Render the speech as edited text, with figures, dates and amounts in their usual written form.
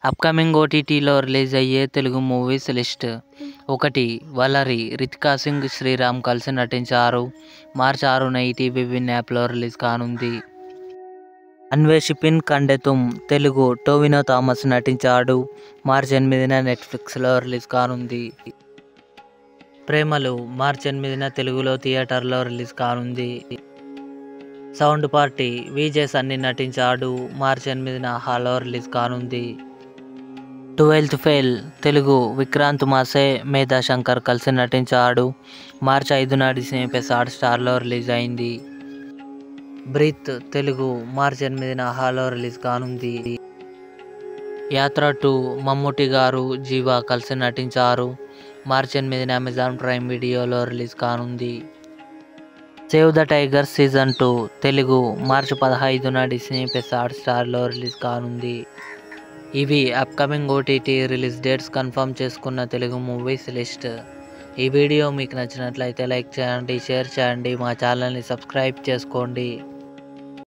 Upcoming ఓటీటీలో release అయ్యే Telugu movies list. 1. వలరి. Ritika Singh, Sriram కలిసి నటించారు. మార్చి 6న ఈటీవీ విన్ యాప్లో రిలీజ్ కానుంది. అన్వేషిపిన్ కండెతుమ్. తెలుగు. టొవినో థామస్ నటించాడు. మార్చి 8న నెట్ఫ్లిక్స్లో రిలీజ్ కానుంది. ప్రేమలు. మార్చి 8న తెలుగులో థియేటర్లో రిలీజ్ కానుంది. Sound party. విజయ్ సన్నీ నటించాడు. మార్చి 8న హాల్లో రిలీజ్ కానుంది. 12th fail. తెలుగు. విక్రాంత్ మాసే, మేధా శంకర్ కలిసి నటించాడు. మార్చి 5న డిస్నీ ప్లస్ హాట్స్టార్లో రిలీజ్ అయింది. బ్రీత్. తెలుగు. మార్చి 8న హాల్లో రిలీజ్ కానుంది. యాత్ర 2. మమ్ముట్టి గారు, జీవా కలిసి నటించారు. మార్చి 8న అమెజాన్ ప్రైమ్ వీడియోలో రిలీజ్ కానుంది. Save the tiger season 2. Telugu. March 15న డిస్నీ ప్లస్ హాట్స్టార్లో రిలీజ్ కానుంది. ఇవి upcoming OTT release dates confirm చేసుకున్న తెలుగు మూవీస్ లిస్ట్. ఈ వీడియో మీకు నచ్చినట్లయితే లైక్ చేయండి, షేర్ చేయండి, మా ఛానల్ని సబ్స్క్రైబ్ చేసుకోండి.